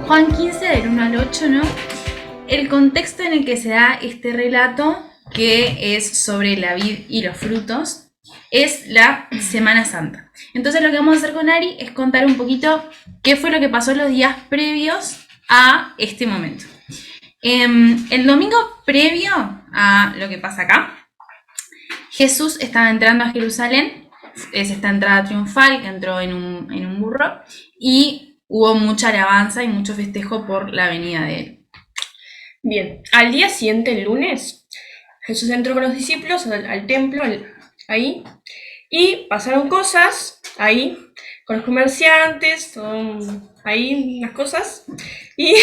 Juan 15, del 1 al 8, ¿no? El contexto en el que se da este relato, que es sobre la vid y los frutos, es la Semana Santa. Entonces lo que vamos a hacer con Ari es contar un poquito qué fue lo que pasó los días previos a este momento. El domingo previo a lo que pasa acá, Jesús estaba entrando a Jerusalén, es esta entrada triunfal que entró en un burro, y hubo mucha alabanza y mucho festejo por la venida de él. Bien, al día siguiente, el lunes, Jesús entró con los discípulos al templo, ahí, y pasaron cosas ahí, con los comerciantes, ahí unas cosas, y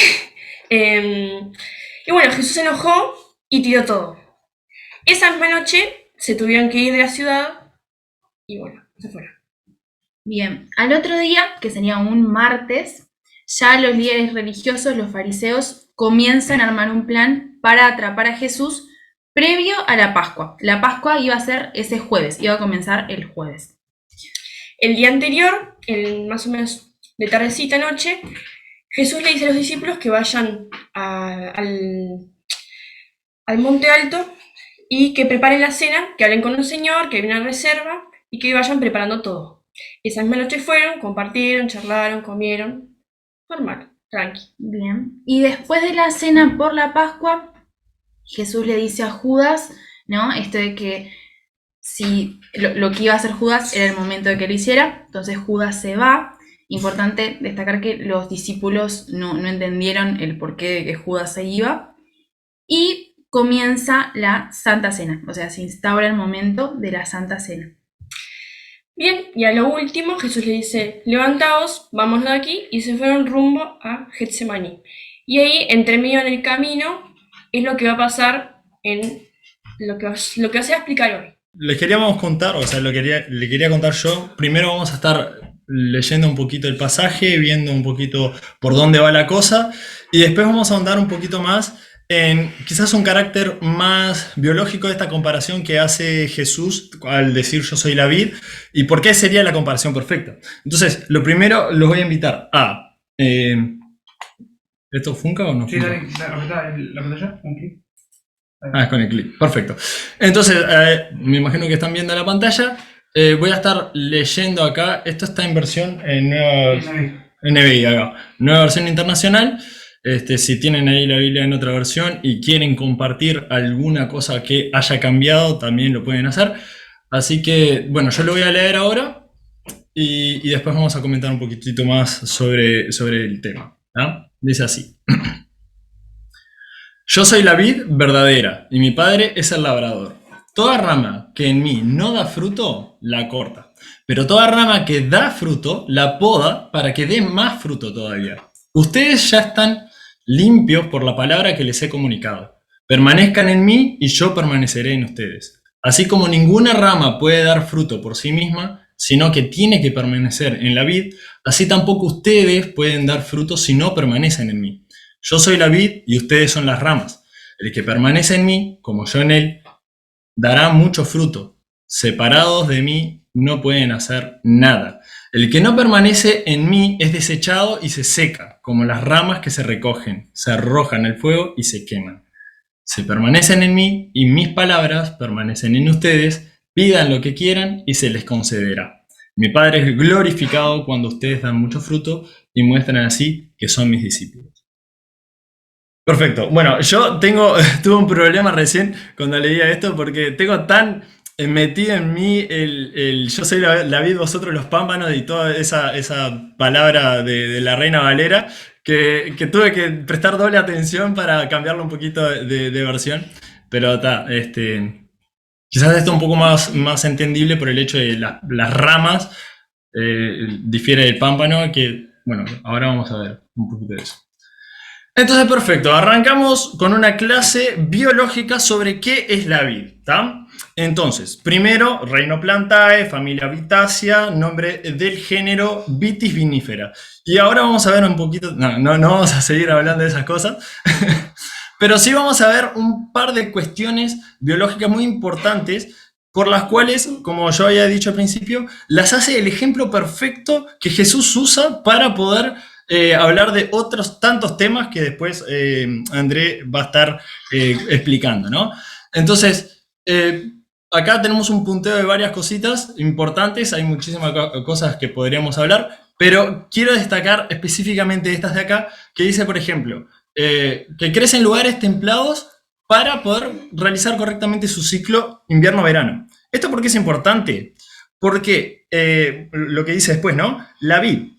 bueno, Jesús se enojó y tiró todo. Esa misma noche se tuvieron que ir de la ciudad y bueno, se fueron. Bien, al otro día, que sería un martes, ya los líderes religiosos, los fariseos, comienzan a armar un plan para atrapar a Jesús previo a la Pascua. La Pascua iba a ser ese jueves, iba a comenzar el jueves. El día anterior, más o menos de tardecita noche, Jesús le dice a los discípulos que vayan al monte alto y que preparen la cena, que hablen con un señor, que hay una reserva y que vayan preparando todo. Esa misma noche fueron, compartieron, charlaron, comieron, normal, tranqui. Bien, y después de la cena por la Pascua, Jesús le dice a Judas, ¿no? Esto de que si lo que iba a hacer Judas era el momento de que lo hiciera, entonces Judas se va. Importante destacar que los discípulos no entendieron el porqué de que Judas se iba. Y comienza la Santa Cena, o sea, se instaura el momento de la Santa Cena. Bien, y a lo último Jesús le dice, levantaos, vámonos de aquí, y se fueron rumbo a Getsemaní. Y ahí, entre medio en el camino, es lo que va a pasar en lo que os voy a explicar hoy. Les queríamos contar, o sea, le quería contar yo. Primero vamos a estar leyendo un poquito el pasaje, viendo un poquito por dónde va la cosa, y después vamos a ahondar un poquito más en quizás un carácter más biológico de esta comparación que hace Jesús al decir yo soy la vid, y por qué sería la comparación perfecta. Entonces, lo primero, los voy a invitar a... ¿Esto funca o no funca? Sí, la pantalla, un clic. Es con el clic, perfecto. Entonces, me imagino que están viendo la pantalla. Voy a estar leyendo acá. Esto está en versión NBI, acá. Nueva versión internacional. Si tienen ahí la Biblia en otra versión y quieren compartir alguna cosa que haya cambiado, también lo pueden hacer. Así que, bueno, yo lo voy a leer ahora y después vamos a comentar un poquitito más sobre el tema, ¿no? Dice así. Yo soy la vid verdadera y mi padre es el labrador. Toda rama que en mí no da fruto, la corta. Pero toda rama que da fruto, la poda para que dé más fruto todavía. Ustedes ya están limpios por la palabra que les he comunicado. Permanezcan en mí y yo permaneceré en ustedes. Así como ninguna rama puede dar fruto por sí misma, sino que tiene que permanecer en la vid, así tampoco ustedes pueden dar fruto si no permanecen en mí. Yo soy la vid y ustedes son las ramas. El que permanece en mí, como yo en él, dará mucho fruto. Separados de mí no pueden hacer nada. El que no permanece en mí es desechado y se seca, como las ramas que se recogen, se arrojan al fuego y se queman. Si permanecen en mí y mis palabras permanecen en ustedes, pidan lo que quieran y se les concederá. Mi Padre es glorificado cuando ustedes dan mucho fruto y muestran así que son mis discípulos. Perfecto. Bueno, yo tuve un problema recién cuando leía esto porque tengo tan metido en mí el yo soy la vid, vosotros los pámpanos y toda esa palabra de la Reina Valera que tuve que prestar doble atención para cambiarlo un poquito de versión. Pero está, quizás esto un poco más entendible por el hecho de las ramas, difiere del pámpano, que bueno, ahora vamos a ver un poquito de eso. Entonces, perfecto, arrancamos con una clase biológica sobre qué es la vid, ¿tá? Entonces, primero, reino Plantae, familia Vitácea, nombre del género Vitis vinifera. Y ahora vamos a ver un poquito, no vamos a seguir hablando de esas cosas, pero sí vamos a ver un par de cuestiones biológicas muy importantes por las cuales, como yo había dicho al principio, las hace el ejemplo perfecto que Jesús usa para poder hablar de otros tantos temas que después André va a estar explicando, ¿no? Entonces, acá tenemos un punteo de varias cositas importantes, hay muchísimas cosas que podríamos hablar, pero quiero destacar específicamente estas de acá, que dice, por ejemplo, que crece en lugares templados para poder realizar correctamente su ciclo invierno-verano. ¿Esto por qué es importante? Porque lo que dice después, ¿no? La vid,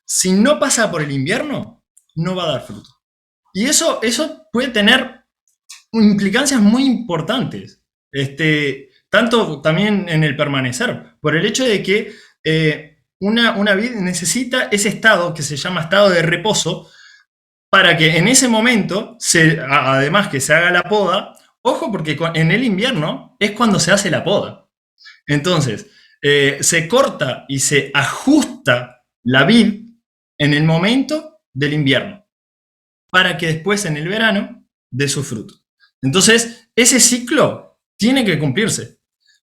si no pasa por el invierno, no va a dar fruto. Y eso puede tener implicancias muy importantes. Tanto también en el permanecer, por el hecho de que una vid necesita ese estado que se llama estado de reposo para que en ese momento, además que se haga la poda, ojo porque en el invierno es cuando se hace la poda. Entonces, se corta y se ajusta la vid en el momento del invierno para que después en el verano dé su fruto. Entonces, ese ciclo tiene que cumplirse,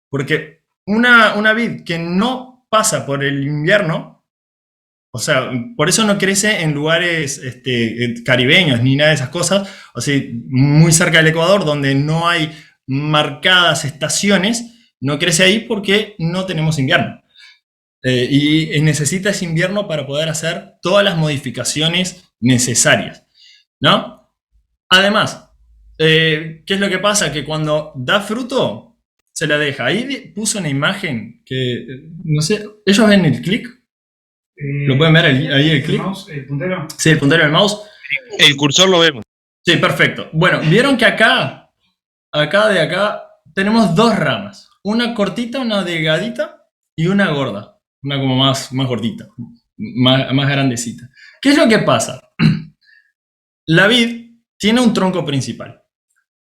porque una vid que no pasa por el invierno, o sea, por eso no crece en lugares caribeños ni nada de esas cosas, o sea, muy cerca del Ecuador, donde no hay marcadas estaciones, no crece ahí porque no tenemos invierno. Y necesita ese invierno para poder hacer todas las modificaciones necesarias, ¿no? Además, ¿qué es lo que pasa? Que cuando da fruto, se la deja. Ahí puso una imagen que, no sé, ¿ellos ven el clic? ¿Lo pueden ver ahí el clic? Mouse, el puntero. Sí, el puntero del mouse. El cursor lo vemos. Sí, perfecto. Bueno, vieron que acá, tenemos dos ramas. Una cortita, una delgadita y una gorda. Una como más gordita, más grandecita. ¿Qué es lo que pasa? La vid tiene un tronco principal.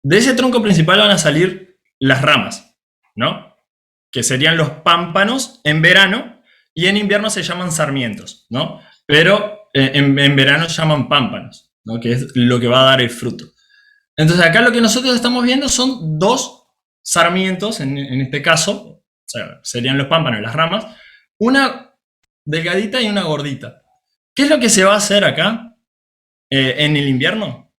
De ese tronco principal van a salir las ramas, ¿no? Que serían los pámpanos en verano y en invierno se llaman sarmientos, ¿no? Pero en verano se llaman pámpanos, ¿no? Que es lo que va a dar el fruto. Entonces acá lo que nosotros estamos viendo son dos sarmientos, en este caso, o sea, serían los pámpanos, las ramas, una delgadita y una gordita. ¿Qué es lo que se va a hacer acá en el invierno?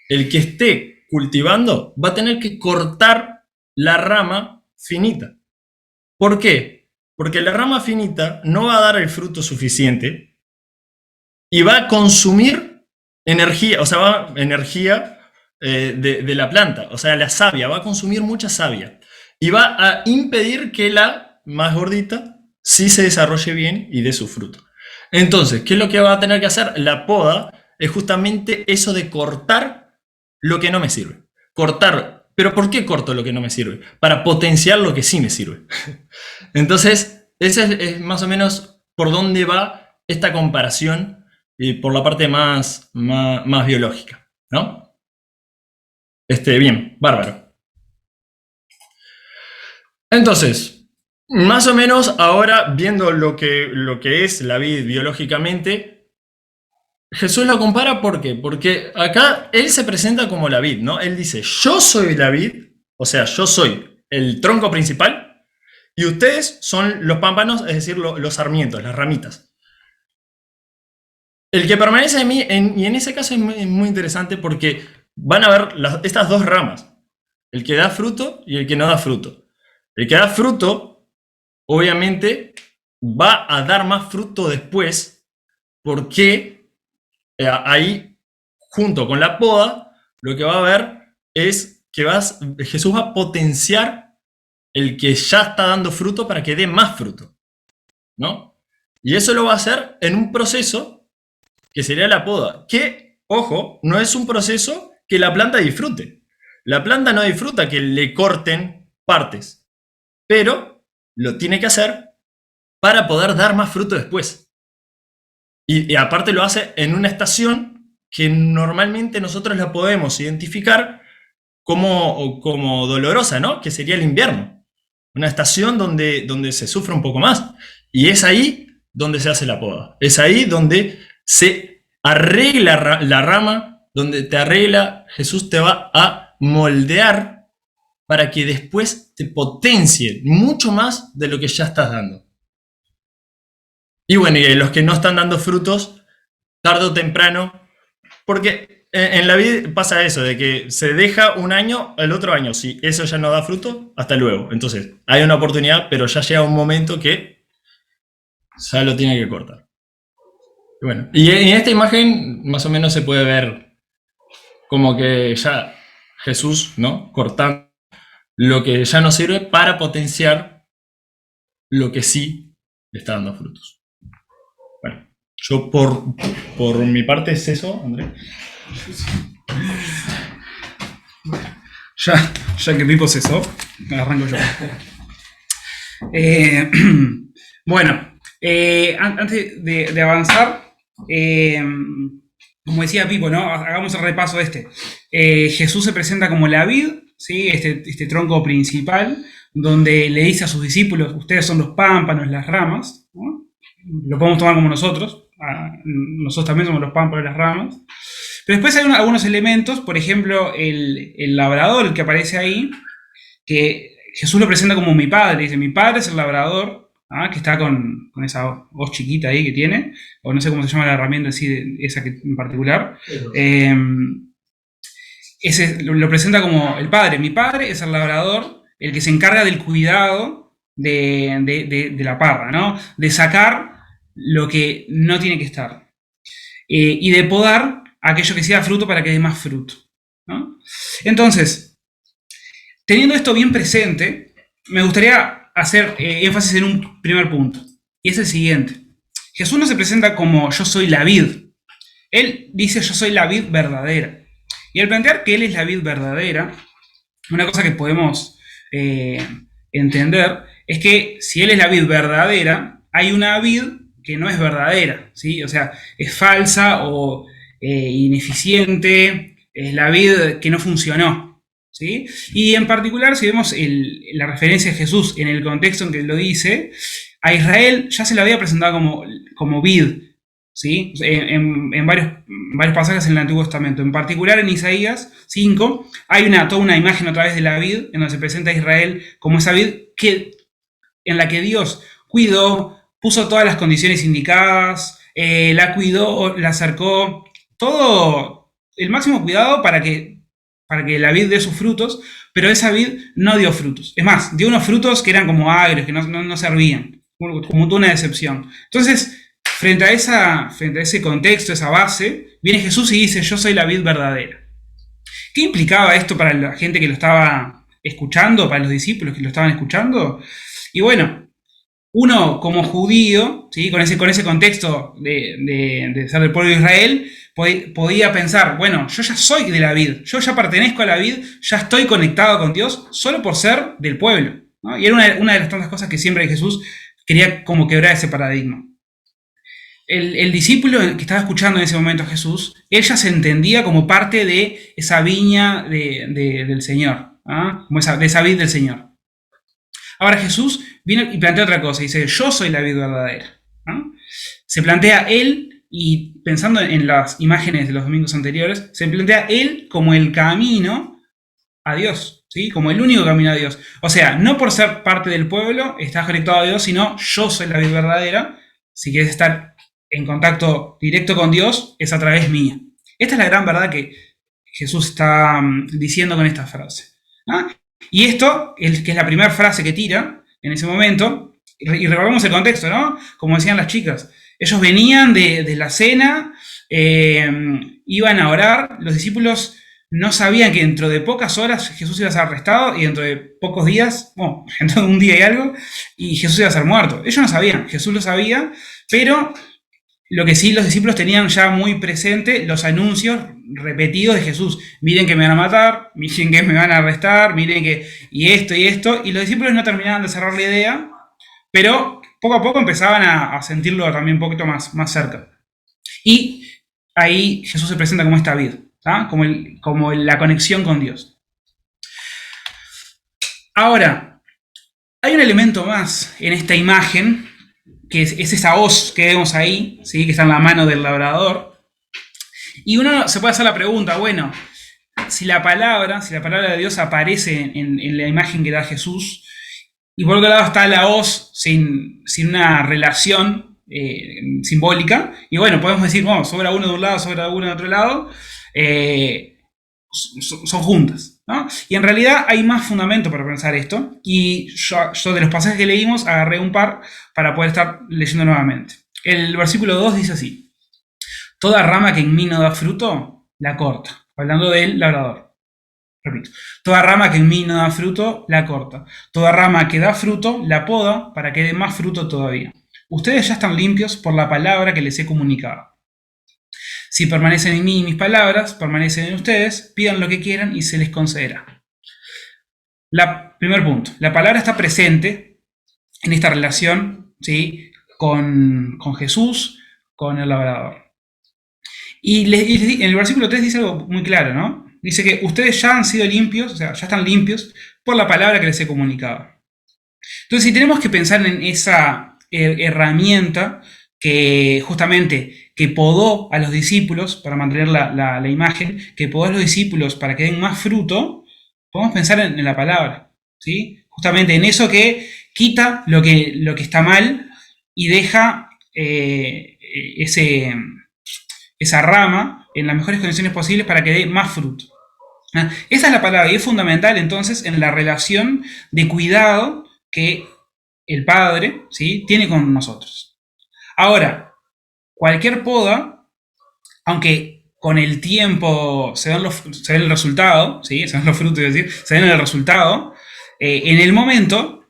El que esté cultivando va a tener que cortar la rama finita. ¿Por qué? Porque la rama finita no va a dar el fruto suficiente y va a consumir energía, o sea, energía de la planta, o sea, la savia, va a consumir mucha savia y va a impedir que la más gordita sí se desarrolle bien y dé su fruto. Entonces, ¿qué es lo que va a tener que hacer? La poda es justamente eso de cortar lo que no me sirve. Cortar, pero ¿por qué corto lo que no me sirve? Para potenciar lo que sí me sirve. Entonces, ese es más o menos por dónde va esta comparación por la parte más biológica, ¿no? Bien, bárbaro. Entonces, más o menos ahora, viendo lo que es la vid biológicamente, Jesús lo compara, ¿por qué? Porque acá él se presenta como la vid, ¿no? Él dice, yo soy la vid, o sea, yo soy el tronco principal, y ustedes son los pámpanos, es decir, los sarmientos, las ramitas. El que permanece en mí, y en ese caso es muy interesante porque van a ver estas dos ramas, el que da fruto y el que no da fruto. El que da fruto obviamente va a dar más fruto después porque ahí, junto con la poda, lo que va a haber es que Jesús va a potenciar el que ya está dando fruto para que dé más fruto, ¿no? Y eso lo va a hacer en un proceso que sería la poda, que, ojo, no es un proceso que la planta disfrute. La planta no disfruta que le corten partes, pero lo tiene que hacer para poder dar más fruto después. Y aparte lo hace en una estación que normalmente nosotros la podemos identificar como dolorosa, ¿no? Que sería el invierno. Una estación donde se sufre un poco más. Y es ahí donde se hace la poda. Es ahí donde se arregla la rama, donde Jesús te va a moldear para que después te potencie mucho más de lo que ya estás dando. Y bueno, y los que no están dando frutos, tarde o temprano, porque en la vida pasa eso, de que se deja un año, el otro año, si eso ya no da fruto, hasta luego. Entonces, hay una oportunidad, pero ya llega un momento que ya lo tiene que cortar. Y bueno, y en esta imagen más o menos se puede ver como que ya Jesús, ¿no? Cortando lo que ya no sirve para potenciar lo que sí le está dando frutos. Bueno, yo por mi parte es eso, André. Ya que Pipo cesó, arranco yo. Bueno, antes de avanzar, como decía Pipo, ¿no? Hagamos el repaso de este. Jesús se presenta como la vid, ¿sí? Este tronco principal, donde le dice a sus discípulos, ustedes son los pámpanos, las ramas, ¿no? Lo podemos tomar como nosotros, nosotros también somos los pámpanos, las ramas. Pero después hay algunos elementos, por ejemplo, el labrador que aparece ahí, que Jesús lo presenta como mi padre, dice, mi padre es el labrador, que está con esa hoz chiquita ahí que tiene, o no sé cómo se llama la herramienta así, esa que en particular. Ese lo presenta como el padre. Mi padre es el labrador, el que se encarga del cuidado de la parra, ¿no? De sacar lo que no tiene que estar. Y de podar aquello que sea fruto para que dé más fruto, ¿no? Entonces, teniendo esto bien presente, me gustaría hacer énfasis en un primer punto, y es el siguiente. Jesús no se presenta como yo soy la vid. Él dice yo soy la vid verdadera. Y al plantear que Él es la vid verdadera, una cosa que podemos entender es que si Él es la vid verdadera, hay una vid que no es verdadera, ¿sí? O sea, es falsa o ineficiente, es la vid que no funcionó, ¿sí? Y en particular, si vemos la referencia de Jesús en el contexto en que lo dice, a Israel ya se lo había presentado como vid, ¿sí? En varios pasajes en el Antiguo Testamento. En particular en Isaías 5 hay toda una imagen otra vez de la vid, en donde se presenta a Israel como esa vid en la que Dios cuidó, puso todas las condiciones indicadas, la cuidó, la acercó, todo el máximo cuidado para que la vid dé sus frutos, pero esa vid no dio frutos. Es más, dio unos frutos que eran como agrios, que no servían, como toda una decepción. Entonces, frente a ese contexto, esa base, viene Jesús y dice, yo soy la vid verdadera. ¿Qué implicaba esto para la gente que lo estaba escuchando, para los discípulos que lo estaban escuchando? Y bueno, uno como judío, ¿sí? con ese contexto de ser del pueblo de Israel, podía pensar, bueno, yo ya soy de la vid, yo ya pertenezco a la vid, ya estoy conectado con Dios solo por ser del pueblo, ¿no? Y era una de las tantas cosas que siempre Jesús quería como quebrar ese paradigma. El discípulo que estaba escuchando en ese momento a Jesús, él ya se entendía como parte de esa viña del Señor, como de esa vid del Señor. Ahora Jesús viene y plantea otra cosa, dice, yo soy la vid verdadera. Se plantea él, y pensando en las imágenes de los domingos anteriores, se plantea él como el camino a Dios, ¿sí? Como el único camino a Dios. O sea, no por ser parte del pueblo estás conectado a Dios, sino yo soy la vid verdadera. Si quieres estar en contacto directo con Dios, es a través mía. Esta es la gran verdad que Jesús está diciendo con esta frase. Y esto, que es la primera frase que tira en ese momento, y recordemos el contexto, ¿no? Como decían las chicas, ellos venían de la cena, iban a orar, los discípulos no sabían que dentro de pocas horas Jesús iba a ser arrestado y dentro de pocos días, bueno, dentro de un día y algo, y Jesús iba a ser muerto. Ellos no sabían, Jesús lo sabía, pero lo que sí los discípulos tenían ya muy presente, los anuncios repetidos de Jesús. Miren que me van a matar, miren que me van a arrestar, miren que y esto, y los discípulos no terminaban de cerrar la idea, pero poco a poco empezaban a sentirlo también un poquito más cerca. Y ahí Jesús se presenta como esta vid, como la conexión con Dios. Ahora, hay un elemento más en esta imagen, que es esa hoz que vemos ahí, ¿sí? Que está en la mano del labrador. Y uno se puede hacer la pregunta, bueno, si la palabra de Dios aparece en la imagen que da Jesús, y por otro lado está la hoz sin una relación simbólica, y bueno, podemos decir, bueno, sobra uno de un lado, sobra uno de otro lado, son juntas, ¿no? Y en realidad hay más fundamento para pensar esto, y yo de los pasajes que leímos agarré un par para poder estar leyendo nuevamente. El versículo 2 dice así: toda rama que en mí no da fruto, la corta. Hablando del labrador. Repito. Toda rama que en mí no da fruto, la corta. Toda rama que da fruto, la poda para que dé más fruto todavía. Ustedes ya están limpios por la palabra que les he comunicado. Si permanecen en mí y mis palabras permanecen en ustedes, pidan lo que quieran y se les concederá. Primer punto. La palabra está presente en esta relación, ¿sí?, con Jesús, con el labrador. Y en el versículo 3 dice algo muy claro, ¿no? Dice que ustedes ya han sido limpios, o sea, ya están limpios por la palabra que les he comunicado. Entonces, si tenemos que pensar en esa herramienta que justamente que podó a los discípulos para mantener la imagen, que podó a los discípulos para que den más fruto, podemos pensar en la palabra, ¿sí? Justamente en eso que quita lo que está mal y deja esa rama en las mejores condiciones posibles para que dé más fruto. Esa es la palabra, y es fundamental entonces en la relación de cuidado que el Padre, ¿sí?, tiene con nosotros. Ahora, cualquier poda, aunque con el tiempo se ven el resultado, ¿sí?, se ven los frutos, es decir, se ven el resultado, en el momento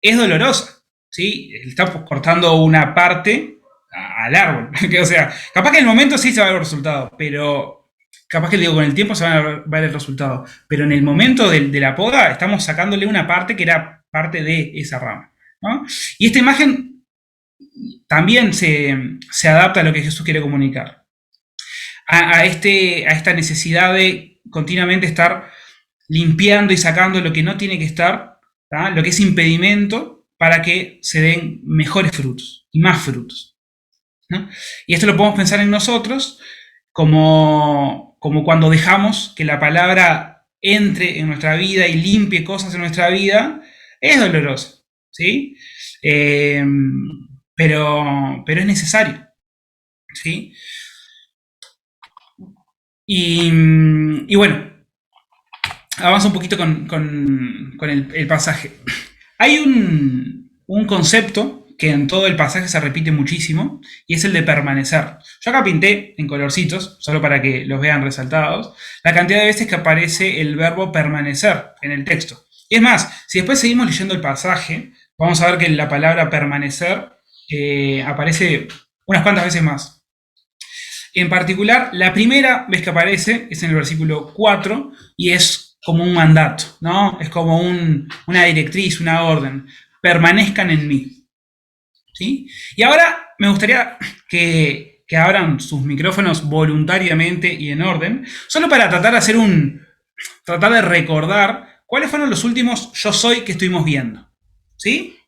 es dolorosa, ¿sí? Estamos cortando una parte al árbol. O sea, capaz que en el momento sí se va a ver el resultado, pero capaz que con el tiempo se va a ver el resultado. Pero en el momento de la poda estamos sacándole una parte que era parte de esa rama, ¿no? Y esta imagen también se adapta a lo que Jesús quiere comunicar. A esta necesidad de continuamente estar limpiando y sacando lo que no tiene que estar, ¿tá?, lo que es impedimento para que se den mejores frutos y más frutos, ¿no? Y esto lo podemos pensar en nosotros como cuando dejamos que la palabra entre en nuestra vida y limpie cosas en nuestra vida. Es doloroso, ¿sí? Pero es necesario, ¿sí? Y bueno, avanzo un poquito con el pasaje. Hay un concepto que en todo el pasaje se repite muchísimo, y es el de permanecer. Yo acá pinté en colorcitos, solo para que los vean resaltados, la cantidad de veces que aparece el verbo permanecer en el texto. Y es más, si después seguimos leyendo el pasaje, vamos a ver que la palabra permanecer aparece unas cuantas veces más. En particular, la primera vez que aparece es en el versículo 4, y es como un mandato, ¿no? Es como una directriz, una orden. Permanezcan en mí, ¿sí? Y ahora me gustaría que abran sus micrófonos voluntariamente y en orden, solo para tratar de recordar cuáles fueron los últimos yo soy que estuvimos viendo, ¿sí?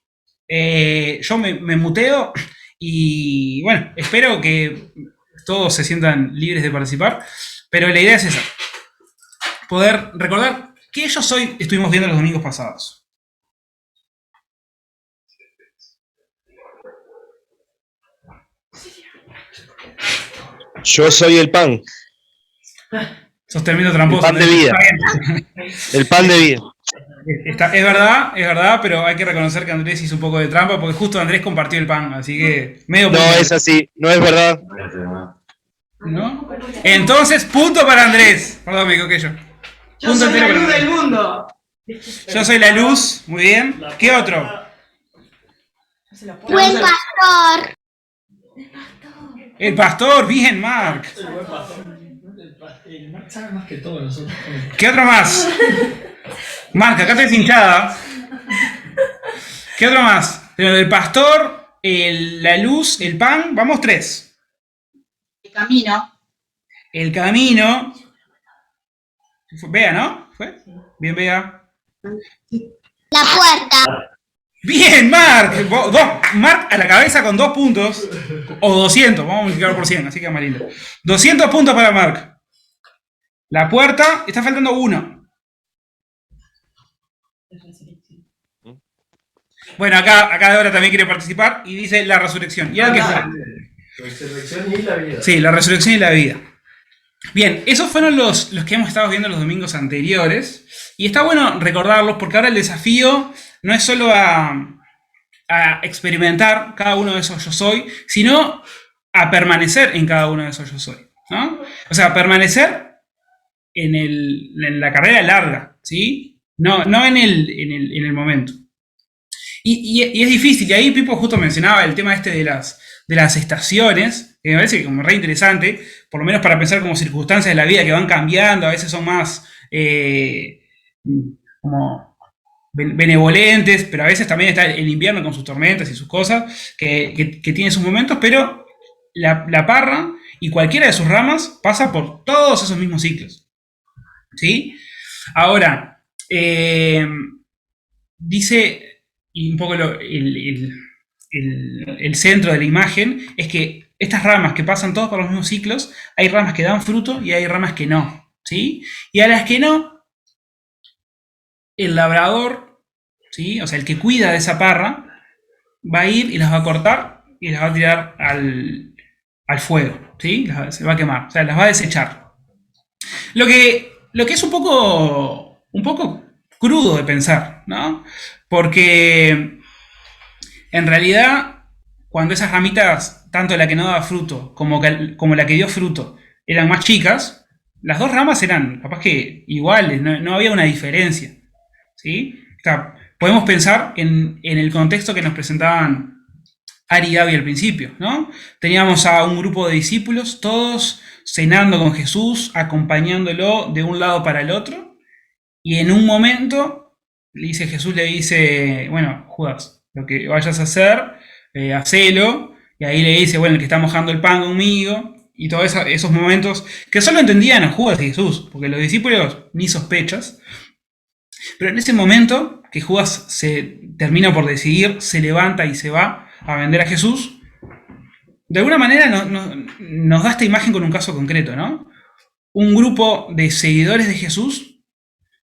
Yo me muteo y bueno, espero que todos se sientan libres de participar, pero la idea es esa: poder recordar qué yo soy estuvimos viendo los domingos pasados. Yo soy el pan. Sos tremendo tramposo. El pan de vida. El pan de vida. Es verdad, pero hay que reconocer que Andrés hizo un poco de trampa, porque justo Andrés compartió el pan, así que medio punto. No es así, no es verdad. ¿No? Entonces, punto para Andrés. Perdón, me equivoqué yo. Yo soy la luz del mundo. Yo soy la luz, muy bien. ¿Qué otro? Buen pastor. El pastor, bien, Marc. El Marc sabe más que todos nosotros. ¿Qué otro más? Marc, acá te hinchada. ¿Qué otro más? El pastor, la luz, el pan, vamos 3. El camino. El camino. Bea, ¿no? ¿Fue? Bien, Bea. La puerta. Bien, Marc. Marc a la cabeza con 2 puntos. O 200, vamos a multiplicar por 100, así que es más lindo. 200 puntos para Marc. La puerta, está faltando 1. Bueno, acá Débora también quiere participar y dice la resurrección. ¿Y ahora qué fue? Resurrección y la vida. Sí, la resurrección y la vida. Bien, esos fueron los que hemos estado viendo los domingos anteriores. Y está bueno recordarlos porque ahora el desafío no es solo a experimentar cada uno de esos yo soy, sino a permanecer en cada uno de esos yo soy, ¿no? O sea, permanecer en la carrera larga, ¿sí? No en el momento. Y es difícil, y ahí Pipo justo mencionaba el tema este de las estaciones, que me parece como re interesante, por lo menos para pensar como circunstancias de la vida que van cambiando, a veces son más como benevolentes, pero a veces también está el invierno con sus tormentas y sus cosas, que tiene sus momentos, pero la parra y cualquiera de sus ramas pasa por todos esos mismos ciclos, ¿sí? Ahora, dice, y un poco el centro de la imagen, es que estas ramas que pasan todos por los mismos ciclos, hay ramas que dan fruto y hay ramas que no, ¿sí? Y a las que no, el labrador, ¿sí? O sea, el que cuida de esa parra, va a ir y las va a cortar y las va a tirar al fuego, ¿sí? Se va a quemar, o sea, las va a desechar. Lo que es un poco crudo de pensar, ¿no? Porque en realidad, cuando esas ramitas, tanto la que no daba fruto como la que dio fruto, eran más chicas, las dos ramas eran capaz que iguales, no había una diferencia, ¿sí? O sea, podemos pensar en el contexto que nos presentaban Ari y Gaby al principio, ¿no? Teníamos a un grupo de discípulos, todos cenando con Jesús, acompañándolo de un lado para el otro, y en un momento Jesús le dice, bueno, Judas, lo que vayas a hacer, hacelo, y ahí le dice, bueno, el que está mojando el pan conmigo, y todos esos momentos que solo entendían a Judas y Jesús, porque los discípulos ni sospechas, pero en ese momento que Judas se termina por decidir, se levanta y se va a vender a Jesús, de alguna manera nos da esta imagen con un caso concreto, ¿no? Un grupo de seguidores de Jesús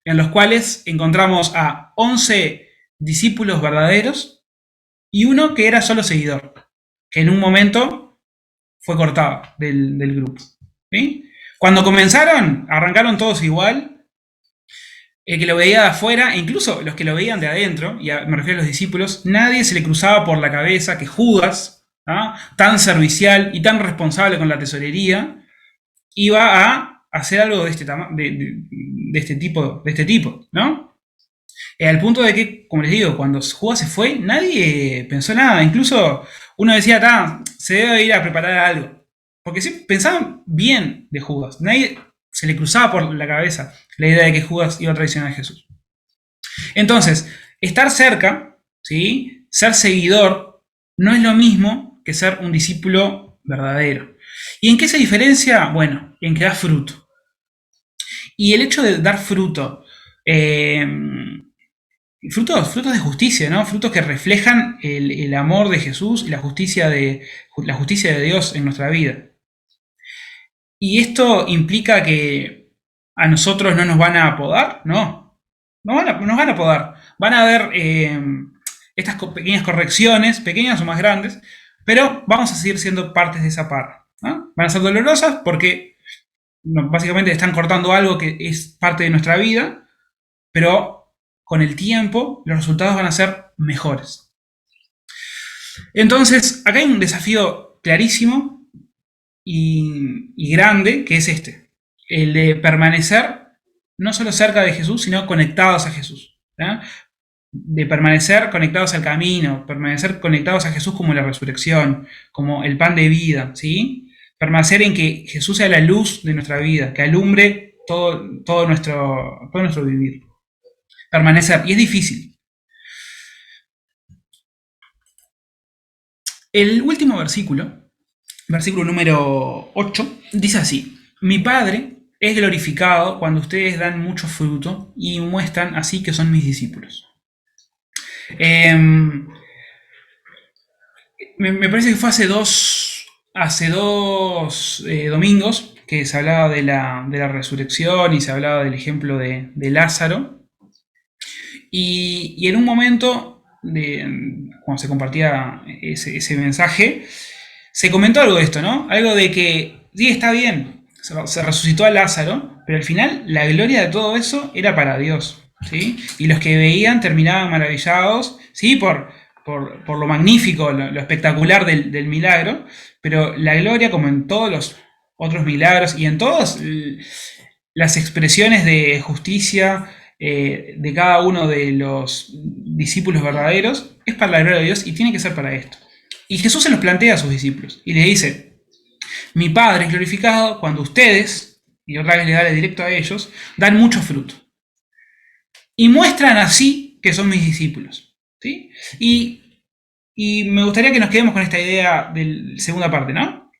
en los cuales encontramos a 11 discípulos verdaderos y uno que era solo seguidor, que en un momento fue cortado del grupo, ¿sí? Cuando comenzaron, arrancaron todos igual. El que lo veía de afuera, e incluso los que lo veían de adentro, y me refiero a los discípulos, nadie se le cruzaba por la cabeza que Judas, ¿no?, tan servicial y tan responsable con la tesorería, iba a hacer algo de este tipo, ¿no? Al punto de que, como les digo, cuando Judas se fue, nadie pensó nada. Incluso uno decía, se debe ir a preparar algo. Porque sí, pensaban bien de Judas. Nadie se le cruzaba por la cabeza la idea de que Judas iba a traicionar a Jesús. Entonces, estar cerca, ¿sí?, ser seguidor, no es lo mismo que ser un discípulo verdadero. ¿Y en qué se diferencia? Bueno, en que da fruto. Y el hecho de dar fruto, frutos de justicia, ¿no? Frutos que reflejan el amor de Jesús y la justicia de Dios en nuestra vida. ¿Y esto implica que a nosotros no nos van a podar? No, nos van a podar. Van a haber estas pequeñas correcciones, pequeñas o más grandes, pero vamos a seguir siendo partes de esa parra, ¿no? Van a ser dolorosas porque básicamente están cortando algo que es parte de nuestra vida, pero con el tiempo los resultados van a ser mejores. Entonces, acá hay un desafío clarísimo y grande, que es el de permanecer no solo cerca de Jesús, sino conectados a Jesús, ¿no? De permanecer conectados al camino, permanecer conectados a Jesús como la resurrección, como el pan de vida, ¿sí? Permanecer en que Jesús sea la luz de nuestra vida, que alumbre todo nuestro vivir. Permanecer, y es difícil. El último versículo número 8, dice así: mi Padre es glorificado cuando ustedes dan mucho fruto y muestran así que son mis discípulos. Me parece que fue hace dos domingos que se hablaba de la resurrección y se hablaba del ejemplo de Lázaro. Y en un momento cuando se compartía ese mensaje, se comentó algo de esto, ¿no? Algo de que, sí, está bien, se resucitó a Lázaro, pero al final la gloria de todo eso era para Dios, ¿sí? Y los que veían terminaban maravillados, ¿sí? Por lo magnífico, lo espectacular del milagro, pero la gloria, como en todos los otros milagros y en todas las expresiones de justicia de cada uno de los discípulos verdaderos, es para la gloria de Dios y tiene que ser para esto. Y Jesús se los plantea a sus discípulos y les dice: mi Padre es glorificado cuando ustedes, y otra vez le da directo a ellos, dan mucho fruto. Y muestran así que son mis discípulos, ¿sí? Y me gustaría que nos quedemos con esta idea de la segunda parte, ¿no?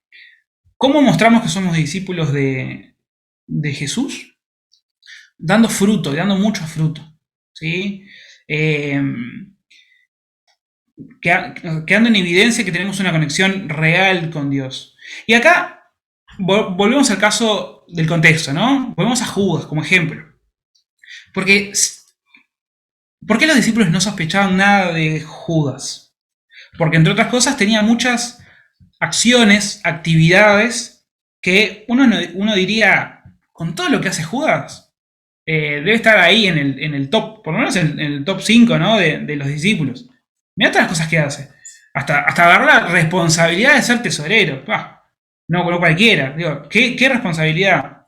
¿Cómo mostramos que somos discípulos de Jesús? Dando fruto, dando mucho fruto, ¿sí? Quedando en evidencia que tenemos una conexión real con Dios. Y acá volvemos al caso del contexto, ¿no? Volvemos a Judas como ejemplo. Porque, ¿por qué los discípulos no sospechaban nada de Judas? Porque, entre otras cosas, tenía muchas acciones, actividades, que uno diría, con todo lo que hace Judas, debe estar ahí en el top, por lo menos en el top 5, ¿no? de los discípulos. Mirá todas las cosas que hace. Hasta agarrar la responsabilidad de ser tesorero. No cualquiera. Digo, ¿qué responsabilidad?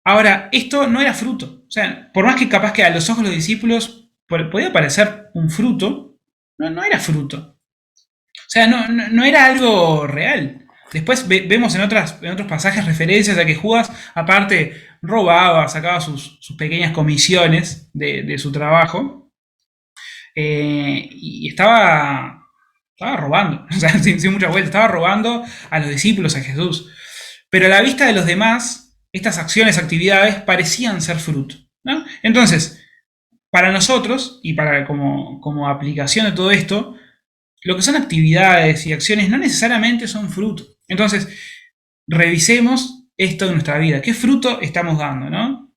Ahora, esto no era fruto. O sea, por más que capaz que a los ojos de los discípulos podía parecer un fruto, no era fruto. O sea, no era algo real. Después vemos en otros pasajes referencias a que Judas, aparte, robaba, sacaba sus pequeñas comisiones de su trabajo. Y estaba robando, o sea, sin mucha vuelta, estaba robando a los discípulos, a Jesús. Pero a la vista de los demás, estas acciones, actividades, parecían ser fruto, ¿no? Entonces, para nosotros, y para como aplicación de todo esto, lo que son actividades y acciones no necesariamente son fruto. Entonces, revisemos esto en nuestra vida. ¿Qué fruto estamos dando, no?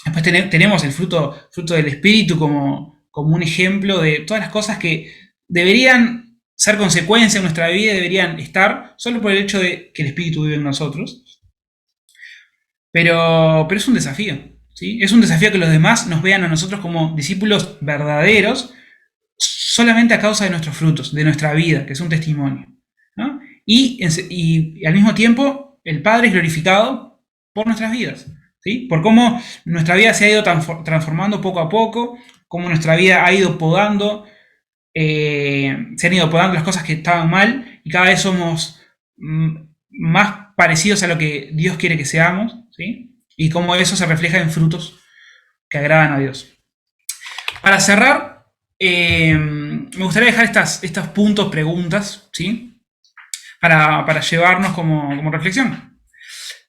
Después tenemos el fruto del Espíritu como un ejemplo de todas las cosas que deberían ser consecuencia de nuestra vida, deberían estar solo por el hecho de que el Espíritu vive en nosotros. Pero es un desafío, ¿sí? Es un desafío que los demás nos vean a nosotros como discípulos verdaderos solamente a causa de nuestros frutos, de nuestra vida, que es un testimonio, ¿no? Y al mismo tiempo, el Padre es glorificado por nuestras vidas, ¿sí? Por cómo nuestra vida se ha ido transformando poco a poco, cómo nuestra vida ha ido podando, se han ido podando las cosas que estaban mal y cada vez somos más parecidos a lo que Dios quiere que seamos, ¿sí? Y cómo eso se refleja en frutos que agradan a Dios. Para cerrar, me gustaría dejar estos puntos, preguntas, ¿sí? Para llevarnos como reflexión.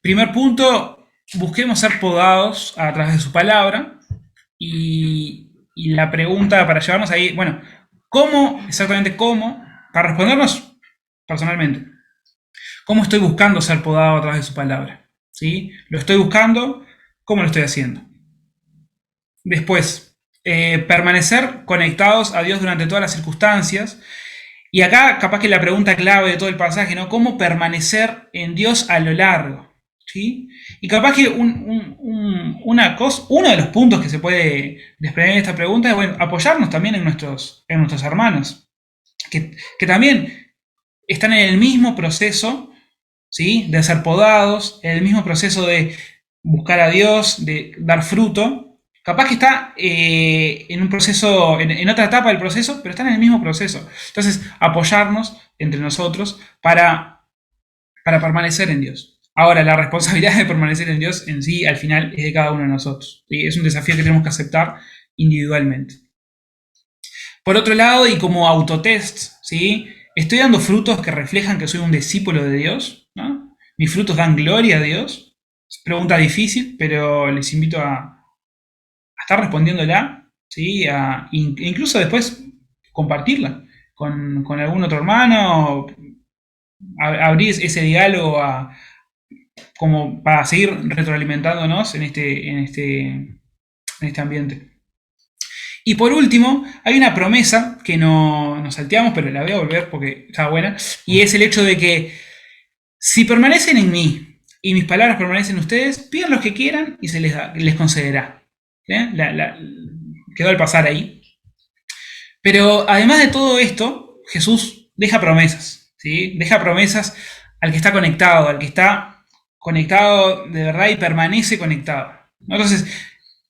Primer punto, busquemos ser podados a través de su palabra. Y la pregunta para llevarnos ahí, bueno, exactamente cómo, para respondernos personalmente, ¿cómo estoy buscando ser podado a través de su palabra? ¿Sí? ¿Lo estoy buscando? ¿Cómo lo estoy haciendo? Después, permanecer conectados a Dios durante todas las circunstancias. Y acá, capaz que la pregunta clave de todo el pasaje, ¿no? ¿Cómo permanecer en Dios a lo largo? ¿Sí? Y capaz que uno de los puntos que se puede desprender de esta pregunta es, bueno, apoyarnos también en nuestros hermanos, que también están en el mismo proceso, ¿sí? De ser podados, en el mismo proceso de buscar a Dios, de dar fruto. Capaz que está en un proceso, en otra etapa del proceso, pero están en el mismo proceso. Entonces, apoyarnos entre nosotros para permanecer en Dios. Ahora, la responsabilidad de permanecer en Dios en sí, al final, es de cada uno de nosotros. ¿Sí? Es un desafío que tenemos que aceptar individualmente. Por otro lado, y como autotest, ¿sí? ¿Estoy dando frutos que reflejan que soy un discípulo de Dios? ¿No? ¿Mis frutos dan gloria a Dios? Pregunta difícil, pero les invito a estar respondiéndola, ¿sí? Incluso después compartirla con algún otro hermano, abrir ese diálogo como para seguir retroalimentándonos en este ambiente. Y por último, hay una promesa que no nos salteamos, pero la voy a volver porque está buena, y es el hecho de que si permanecen en mí y mis palabras permanecen en ustedes, pidan lo que quieran y se les concederá. Quedó al pasar ahí. Pero además de todo esto, Jesús deja promesas, ¿sí? Deja promesas al que está conectado, al que está conectado de verdad y permanece conectado, ¿no? Entonces,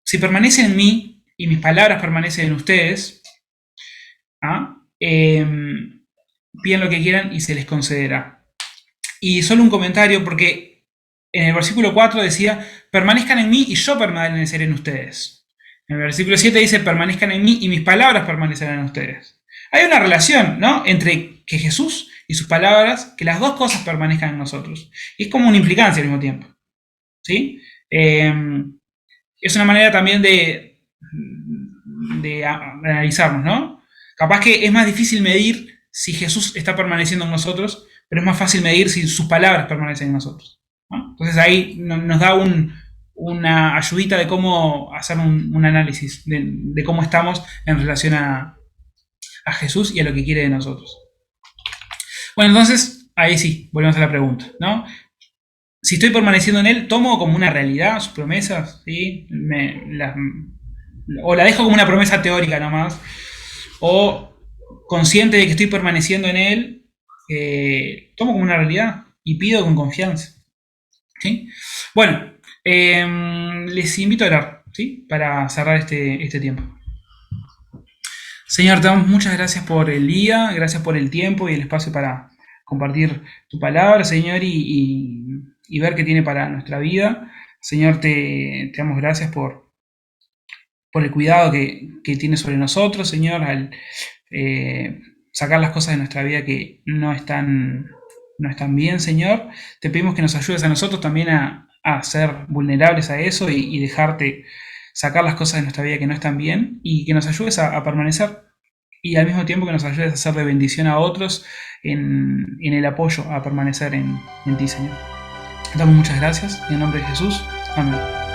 si permanecen en mí y mis palabras permanecen en ustedes, piden lo que quieran y se les concederá. Y solo un comentario, porque en el versículo 4 decía, permanezcan en mí y yo permaneceré en ustedes. En el versículo 7 dice, permanezcan en mí y mis palabras permanecerán en ustedes. Hay una relación, ¿no?, entre que Jesús y sus palabras, que las dos cosas permanezcan en nosotros. Y es como una implicancia al mismo tiempo, ¿sí? Es una manera también de analizarnos, ¿no? Capaz que es más difícil medir si Jesús está permaneciendo en nosotros, pero es más fácil medir si sus palabras permanecen en nosotros, ¿no? Entonces ahí nos da una ayudita de cómo hacer un análisis de cómo estamos en relación a Jesús y a lo que quiere de nosotros. Bueno, entonces, ahí sí, volvemos a la pregunta, ¿no? Si estoy permaneciendo en Él, ¿tomo como una realidad sus promesas? ¿Sí? O la dejo como una promesa teórica nomás, o consciente de que estoy permaneciendo en Él, tomo como una realidad y pido con confianza, ¿sí? Bueno, les invito a orar, ¿sí?, para cerrar este tiempo. Señor, te damos muchas gracias por el día, gracias por el tiempo y el espacio para compartir tu palabra, Señor, y ver qué tiene para nuestra vida. Señor, te damos gracias por el cuidado que tienes sobre nosotros, Señor, al sacar las cosas de nuestra vida que no están bien, Señor. Te pedimos que nos ayudes a nosotros también a ser vulnerables a eso y dejarte sacar las cosas de nuestra vida que no están bien, y que nos ayudes a permanecer, y al mismo tiempo que nos ayudes a ser de bendición a otros en el apoyo a permanecer en ti, Señor. Te damos muchas gracias, en el nombre de Jesús. Amén.